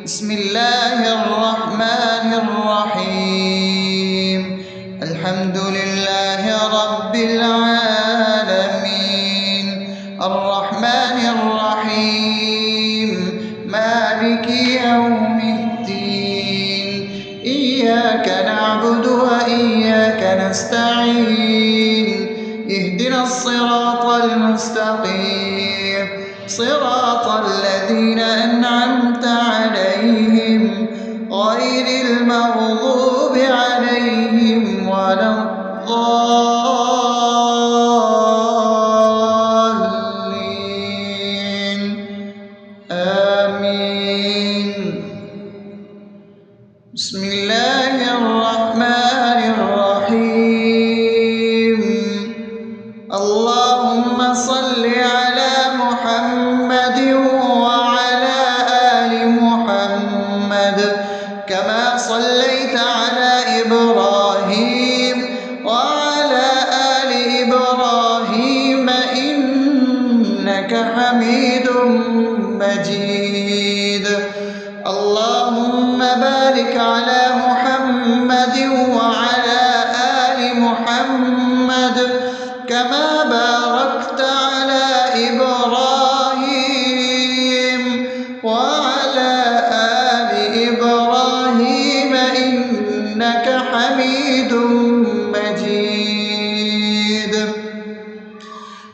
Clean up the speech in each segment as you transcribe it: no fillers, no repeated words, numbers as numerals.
بسم الله الرحمن الرحيم. الحمد لله رب العالمين، الرحمن الرحيم، مالك يوم الدين. إياك نعبد وإياك نستعين، اهدنا الصراط المستقيم، صراط الذين أنعمت عليهم غير المغضوب عليهم ولا الضالين. آمين. بسم الله الرحمن الرحيم. اللهم صل على محمد وعلى آل محمد كما صليت على إبراهيم وعلى آل إبراهيم إنك حميد مجيد. اللهم بارك على محمد وعلى آل محمد كما باركت على إبراهيم وعلى آل إبراهيم إنك حميد مجيد.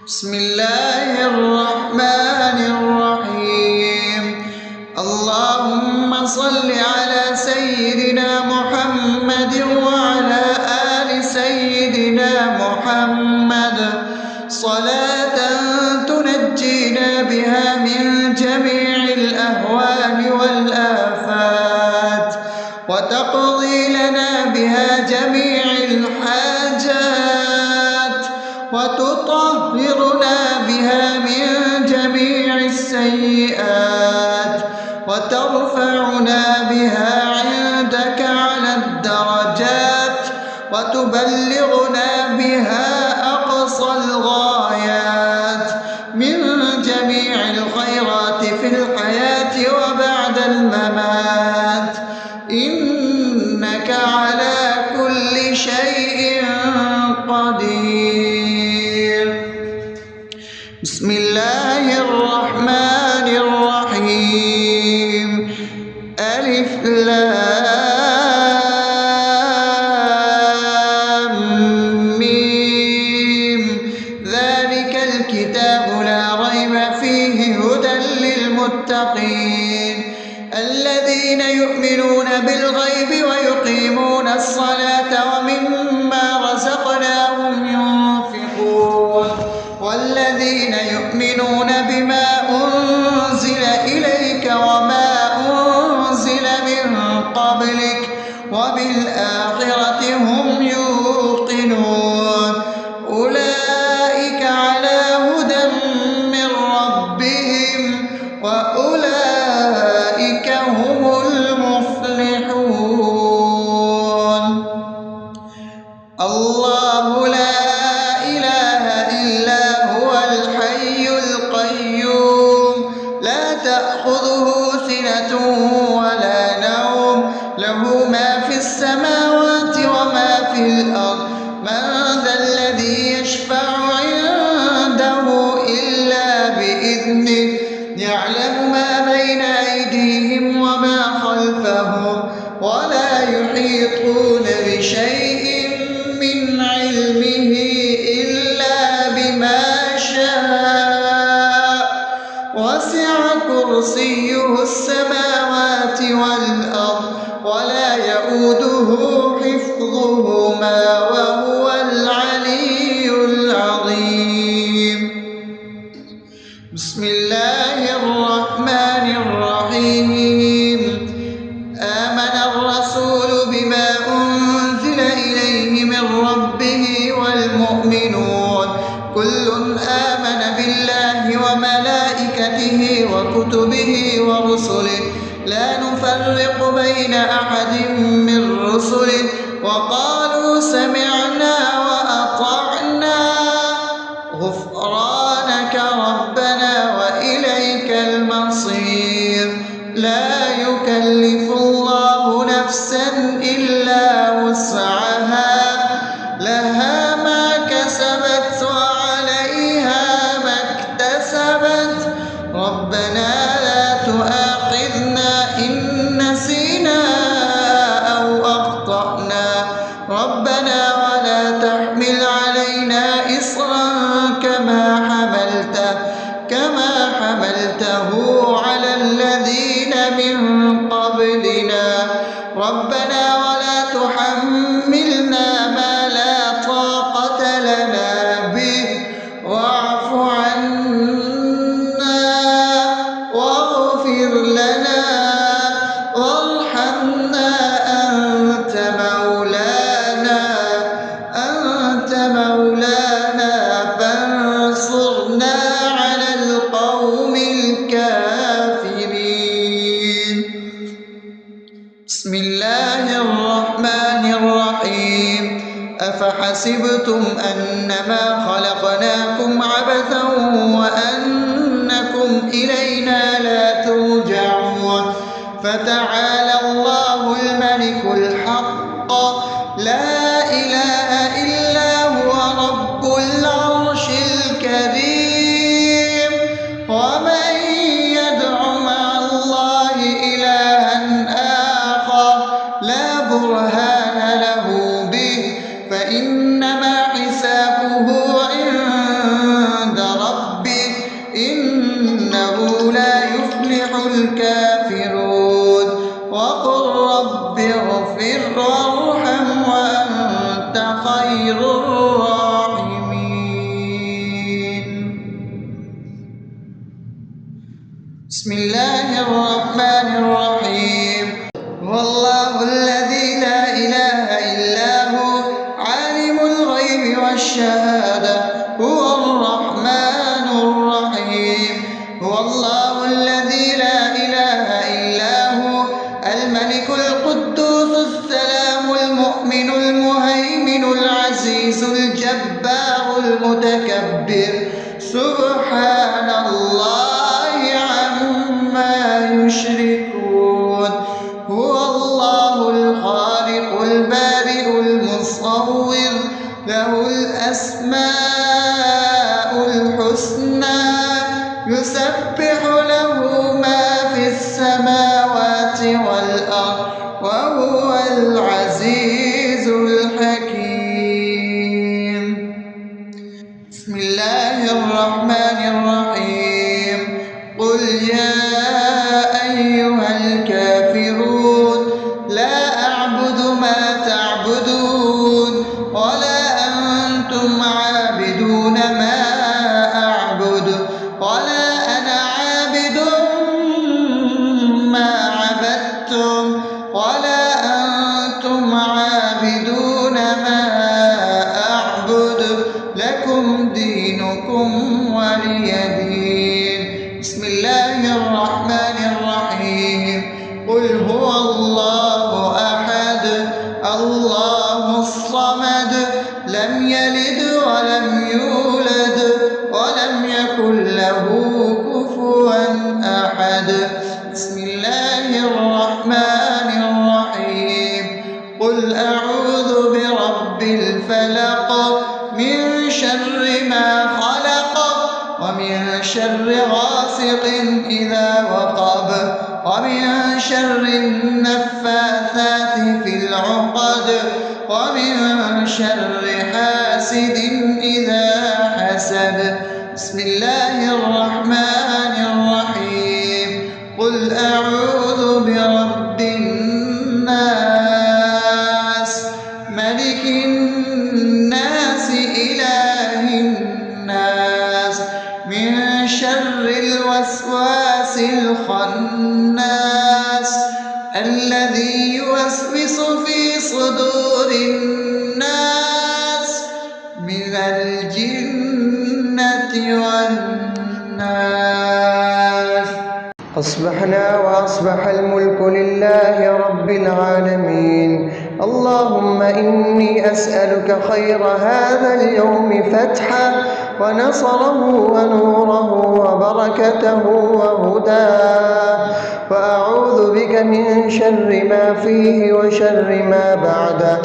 بسم الله الرحمن الرحيم. اللهم صل على سيدنا محمد وعلى آل سيدنا محمد صلاة تنجينا بها من جميع الأهوال والآفات وتقضي لنا بها جميع الحاجات وتطهرنا بها من جميع السيئات وترفعنا بها عندك على الدرجات وتبلغنا بها أقصى الغايات من جميع الخيرات في الحياة وبعد الممات، إنك على كل شيء قدير. بسم الله الرحمن الرحيم. ألف لام ميم. ذلك الكتاب لا ريب فيه هدى للمتقين الذين يؤمنون بالغيب ويقيمون الصلاة ومما رزقناهم ينفقون والذين يؤمنون بما أنزل إليك وما أنزل من قبلك وبالآخرة هم يوقنون أولئك على هدى من ربهم وأولئك هم المفلحون. الله لا إله إلا هو الحي القيوم لا تأخذه سنة ولا نوم له ما في السماوات وما في الأرض. من ذا الذي يشفع عنده إلا بإذنه يعلم ما بين أيديهم وما خلفهم ولا يحيطون بشيء من علمه إلا بما شاء وسع كرسيه السماوات والأرض ولا يؤوده حفظهما وهو العلي العظيم. بسم الله الرحمن الرحيم. آمن الرسول بما أنزل إليه من ربه والمؤمنون كل آمن بالله وملائكته وكتبه ورسله لا نفرق بين أحد من رسله وقالوا سمعنا وأطعنا غفرانك ربنا وإليك المصير. لا يكلف يكلف الله نفسا إلا وسعها لها ما كسبت وعليها ما اكتسبت ربنا لا تؤاخذنا إن نسينا أو أخطأنا ربنا ولا تحمل علينا إصرا كما حملته على الذين من قبلنا ربنا ولا تحملنا ما لا طاقة لنا به واعف عنا واغفر لنا وارحمنا أنت مولانا فانصرنا على القوم الكافرين. بسم الله الرحمن الرحيم أفحسبتم أنما خلقناكم عبثا وأنكم إلينا لا ترجعون فتعالى الله الملك الحق لا إله إلا هو رب العرش الكريم ومن يدع مع الله إلها آخر لا برهان له به فإنما حسابه عند ربه إنه لا يفلح الكافرون وقل رب اغفر وارحم وأنت خير الراحمين. بسم الله الرحمن الرحيم هو الله الذي لا إله إلا هو عالم الغيب والشهادة هو الرحمن الرحيم هو الله الذي لا إله إلا هو الملك القدوس السلام المؤمن المهيمن العزيز الجبار المتكبر سبحان الله عما يشركون هو الله الخالق البارئ المصور له الأسماء الحسنى يسبح له ما في السماوات والأرض وهو العزيز الحكيم. بسم الله الرحمن الرحيم قل يا أيها الكافرون لا أعبد ما تعبدون ولا أنتم عابدون ما أعبد ولا أنا عابد ما عبدتم ولا أنتم عابدون ما أعبد لكم دينكم ولي دين. بسم الله الرحمن الرحيم قل هو الله أحد الله الصمد لم يلد ولم يولد ولم يكن له كفوا أحد. بسم الله الرحمن الرحيم قل أعوذ برب الفلق من شر ما خلق ومن شر غاسق إذا وقب ومن شر النفاثات في العقد ومن شر حاسد إذا حسد. بسم الله الرحمن الرحيم قل أعوذ برب الناس ملك الناس إله الناس من شر الوسواس الخناس الذي يوسوس في صدور الناس من الجنة والناس. أصبحنا وأصبح الملك لله رب العالمين اللهم إني أسألك خير هذا اليوم فتحه ونصره ونوره وبركته وهداه، وأعوذ بك من شر ما فيه وشر ما بعده.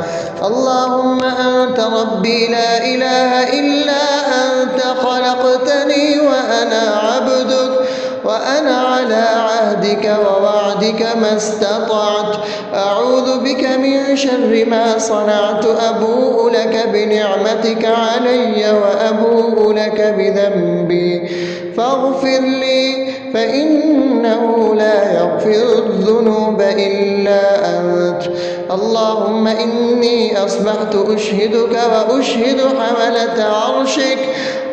اللهم أنت ربي لا إله إلا أنت، خلقتني وأنا عبدك، وأنا على عهدك ووعدك ما استطعت. أعوذ بك من شر ما صنعت، أبوء لك بنعمتك علي وأبوء لك بذنبي، فاغفر لي فإنه لا يغفر الذنوب إلا أنت. اللهم إني أصبحت أشهدك وأشهد حملة عرشك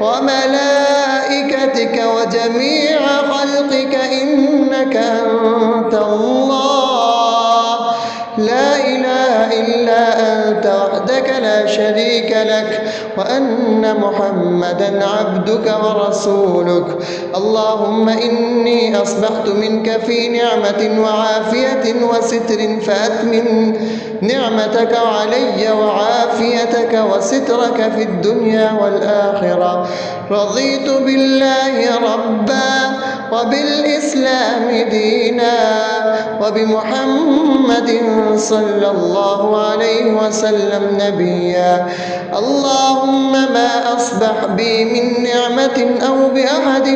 وملائكتك وجميع خلقك إنك أنت الله، لا إله إلا أنت وحدك لا شريك لك، وأن محمدا عبدك ورسولك. اللهم إني أصبحت منك في نعمة وعافية وستر، فأتمم نعمتك علي وعافيتك وسترك في الدنيا والآخرة. رضيت بالله ربا وبالإسلام دينا وبمحمد صلى الله عليه وسلم نبيا. اللهم ما أصبح بي من نعمة أو بأحد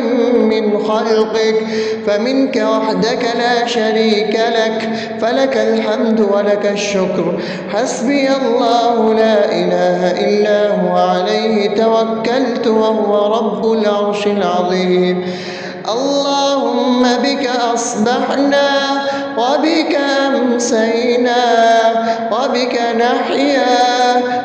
من خلقك فمنك وحدك لا شريك لك، فلك الحمد ولك الشكر. حسبي الله لا إله إلا هو، عليه توكلت وهو رب العرش العظيم. اللهم بك أصبحنا وبك أمسينا وبك نحيا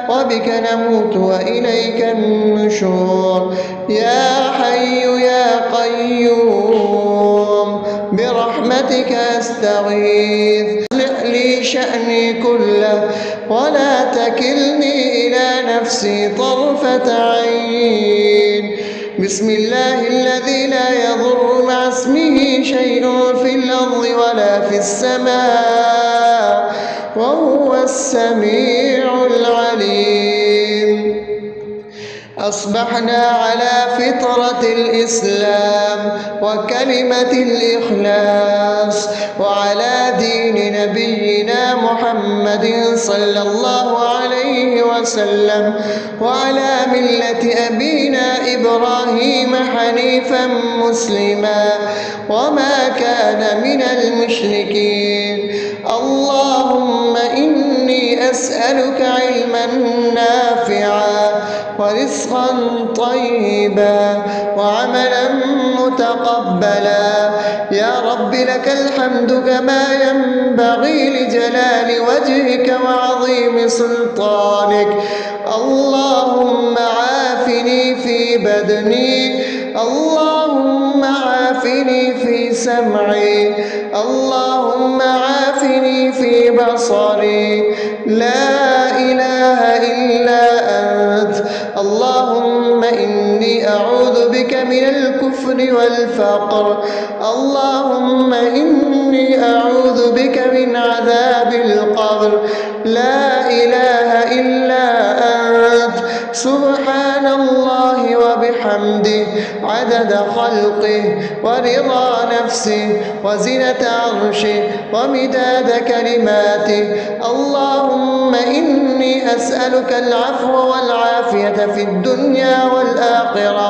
وبك نموت وإليك النشور. يا حي يا قيوم برحمتك أستغيث، أصلح لي شأني كله ولا تكلني إلى نفسي طرفة عين. بسم الله الذي لا يضر مع اسمه شيء في الأرض ولا في السماء وهو السميع العليم. أصبحنا على فطرة الإسلام وكلمة الإخلاص وعلى دين نبينا محمد صلى الله عليه وسلم وعلى ملة أبينا إبراهيم حنيفا مسلما وما كان من المشركين. اللهم إني أسألك علما نافعا ورزقا طيبا وعملا متقبلا. يا رب لك الحمد كما ينبغي لجلال وجهك وعظيم سلطانك. اللهم عافني في بدني، اللهم عافني في سمعي، اللهم عافني في بصري. لا إله إلا أنت. اللهم إني أعوذ بك من الكفر والفقر. اللهم إني أعوذ بك من عذاب القبر. لا إله إلا أنت. سبحان الله وبحمده عدد خلقه ورضا نفسه وزنة عرشه ومداد كلماته. اللهم إني أسألك العفو والعافية في الدنيا والآخرة.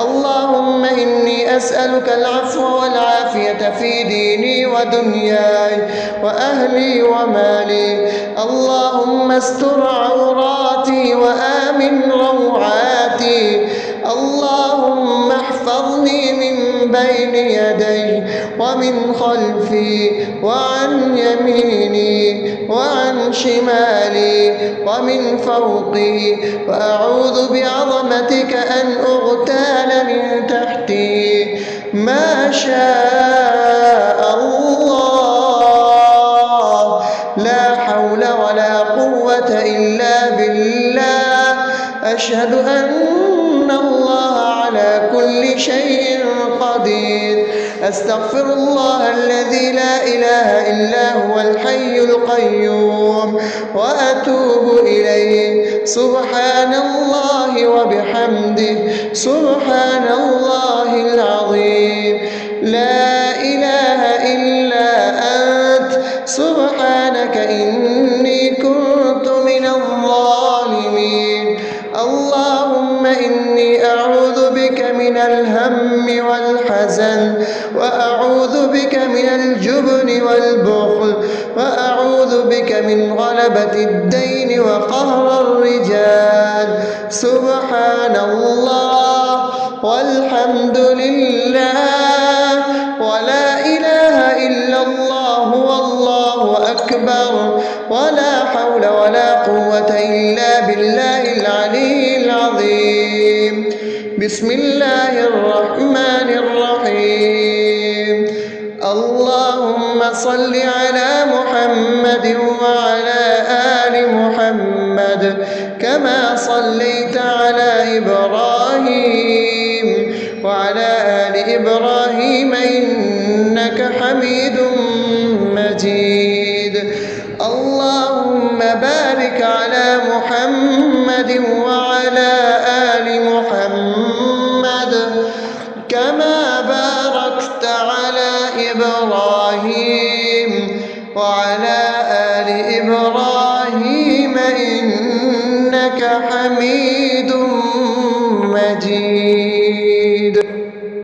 اللهم إني أسألك العفو والعافية في ديني ودنياي وأهلي ومالي. اللهم استر عوراتي وآمن روعاتي. اللهم احفظني من بين يدي ومن خلفي وعن يميني وعن شمالي ومن فوقي، وأعوذ بعظمتك أن أغتال من تحتي. ما شاء الله، لا حول ولا قوة إلا بالله. أشهد أن الله على كل شيء قدير. أستغفر الله الذي لا إله إلا هو الحي القيوم وأتوب إليه. سبحان الله وبحمده سبحان الله العظيم. لا إله إلا أنت سبحانك إني كنت من الظالمين. اللهم إني أعوذ بك من الهم والحزن، وأعوذ بك من الجبن والبخل، وأعوذ بك من غلبة الدين وقهر الرجال. سبحان الله والحمد لله ولا إله إلا الله والله أكبر ولا حول ولا قوة إلا بالله العلي العظيم. بسم الله الرحمن الرحيم. اللهم صل على محمد وعلى آل محمد كما صليت على إبراهيم وعلى آل إبراهيم إنك حميد مجيد. اللهم بارك على محمد وعلى آل محمد كما باركت على إبراهيم وعلى آل إبراهيم إنك حميد مجيد.